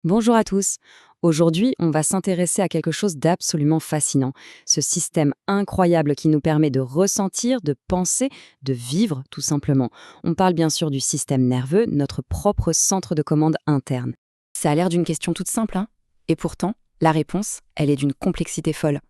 Bonjour à tous. Aujourd'hui, on va s'intéresser à quelque chose d'absolument fascinant, ce système incroyable qui nous permet de ressentir, de penser, de vivre tout simplement. On parle bien sûr du système nerveux, notre propre centre de commande interne. Ça a l'air d'une question toute simple, hein? Et pourtant, la réponse, elle est d'une complexité folle.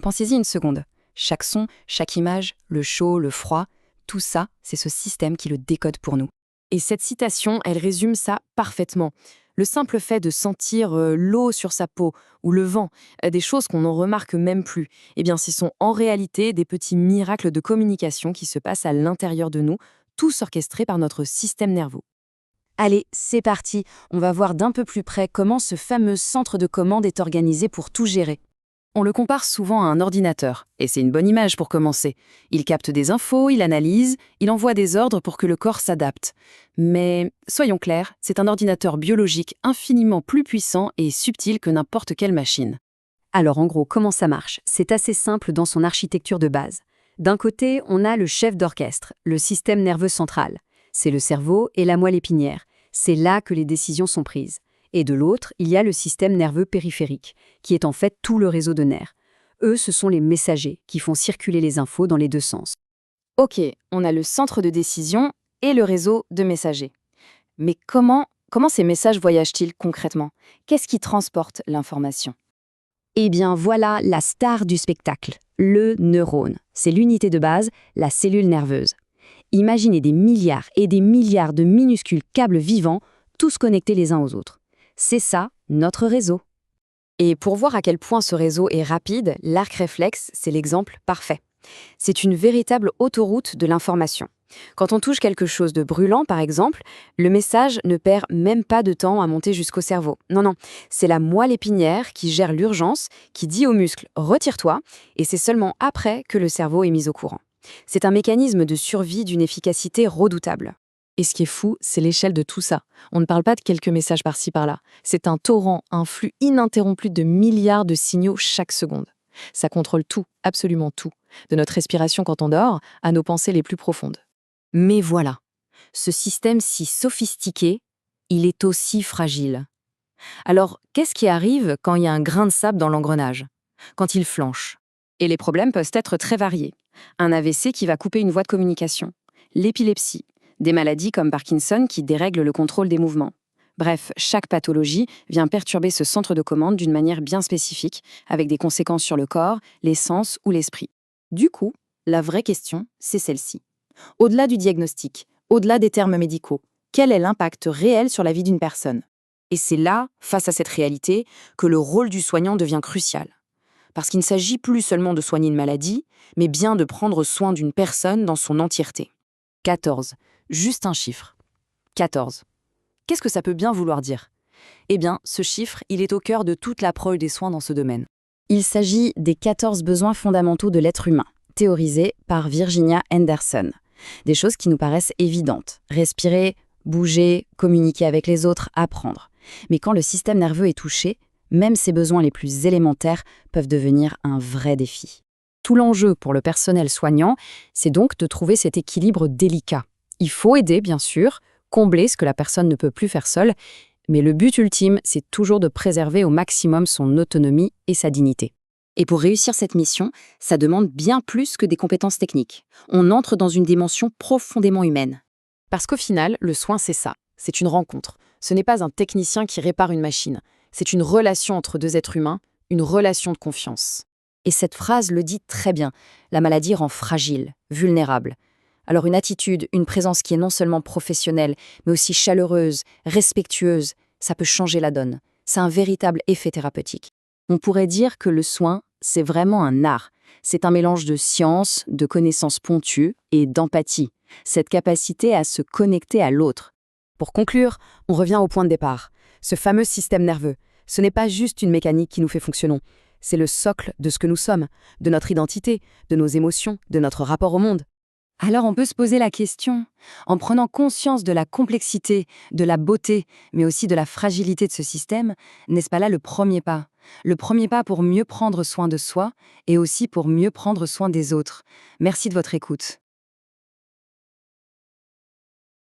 Pensez-y une seconde. Chaque son, chaque image, le chaud, le froid, tout ça, c'est ce système qui le décode pour nous. Et cette citation, elle résume ça parfaitement. Le simple fait de sentir l'eau sur sa peau ou le vent, des choses qu'on n'en remarque même plus, eh bien, ce sont en réalité des petits miracles de communication qui se passent à l'intérieur de nous, tous orchestrés par notre système nerveux. Allez, c'est parti, on va voir d'un peu plus près comment ce fameux centre de commande est organisé pour tout gérer. On le compare souvent à un ordinateur, et c'est une bonne image pour commencer. Il capte des infos, il analyse, il envoie des ordres pour que le corps s'adapte. Mais, soyons clairs, c'est un ordinateur biologique infiniment plus puissant et subtil que n'importe quelle machine. Alors en gros, comment ça marche? C'est assez simple dans son architecture de base. D'un côté, on a le chef d'orchestre, le système nerveux central. C'est le cerveau et la moelle épinière. C'est là que les décisions sont prises. Et de l'autre, il y a le système nerveux périphérique, qui est en fait tout le réseau de nerfs. Eux, ce sont les messagers qui font circuler les infos dans les deux sens. Ok, on a le centre de décision et le réseau de messagers. Mais comment ces messages voyagent-ils concrètement? Qu'est-ce qui transporte l'information? Eh bien voilà la star du spectacle, le neurone. C'est l'unité de base, la cellule nerveuse. Imaginez des milliards et des milliards de minuscules câbles vivants, tous connectés les uns aux autres. C'est ça, notre réseau. Et pour voir à quel point ce réseau est rapide, l'arc réflexe, c'est l'exemple parfait. C'est une véritable autoroute de l'information. Quand on touche quelque chose de brûlant, par exemple, le message ne perd même pas de temps à monter jusqu'au cerveau. Non, non, c'est la moelle épinière qui gère l'urgence, qui dit aux muscles «retire-toi», et c'est seulement après que le cerveau est mis au courant. C'est un mécanisme de survie d'une efficacité redoutable. Et ce qui est fou, c'est l'échelle de tout ça. On ne parle pas de quelques messages par-ci par-là. C'est un torrent, un flux ininterrompu de milliards de signaux chaque seconde. Ça contrôle tout, absolument tout, de notre respiration quand on dort à nos pensées les plus profondes. Mais voilà, ce système si sophistiqué, il est aussi fragile. Alors, qu'est-ce qui arrive quand il y a un grain de sable dans l'engrenage? Quand il flanche? Et les problèmes peuvent être très variés. Un AVC qui va couper une voie de communication, l'épilepsie, des maladies comme Parkinson qui dérèglent le contrôle des mouvements. Bref, chaque pathologie vient perturber ce centre de commande d'une manière bien spécifique, avec des conséquences sur le corps, les sens ou l'esprit. Du coup, la vraie question, c'est celle-ci. Au-delà du diagnostic, au-delà des termes médicaux, quel est l'impact réel sur la vie d'une personne? Et c'est là, face à cette réalité, que le rôle du soignant devient crucial. Parce qu'il ne s'agit plus seulement de soigner une maladie, mais bien de prendre soin d'une personne dans son entièreté. 14. Juste un chiffre. 14. Qu'est-ce que ça peut bien vouloir dire? Eh bien, ce chiffre, il est au cœur de toute l'approche des soins dans ce domaine. Il s'agit des 14 besoins fondamentaux de l'être humain, théorisés par Virginia Henderson. Des choses qui nous paraissent évidentes. Respirer, bouger, communiquer avec les autres, apprendre. Mais quand le système nerveux est touché, même ces besoins les plus élémentaires peuvent devenir un vrai défi. Tout l'enjeu pour le personnel soignant, c'est donc de trouver cet équilibre délicat. Il faut aider, bien sûr, combler ce que la personne ne peut plus faire seule, mais le but ultime, c'est toujours de préserver au maximum son autonomie et sa dignité. Et pour réussir cette mission, ça demande bien plus que des compétences techniques. On entre dans une dimension profondément humaine. Parce qu'au final, le soin, c'est ça. C'est une rencontre. Ce n'est pas un technicien qui répare une machine. C'est une relation entre deux êtres humains, une relation de confiance. Et cette phrase le dit très bien. La maladie rend fragile, vulnérable. Alors une attitude, une présence qui est non seulement professionnelle, mais aussi chaleureuse, respectueuse, ça peut changer la donne. C'est un véritable effet thérapeutique. On pourrait dire que le soin, c'est vraiment un art. C'est un mélange de science, de connaissances pointues et d'empathie. Cette capacité à se connecter à l'autre. Pour conclure, on revient au point de départ. Ce fameux système nerveux, ce n'est pas juste une mécanique qui nous fait fonctionner. C'est le socle de ce que nous sommes, de notre identité, de nos émotions, de notre rapport au monde. Alors on peut se poser la question, en prenant conscience de la complexité, de la beauté, mais aussi de la fragilité de ce système, n'est-ce pas là le premier pas? Le premier pas pour mieux prendre soin de soi et aussi pour mieux prendre soin des autres. Merci de votre écoute.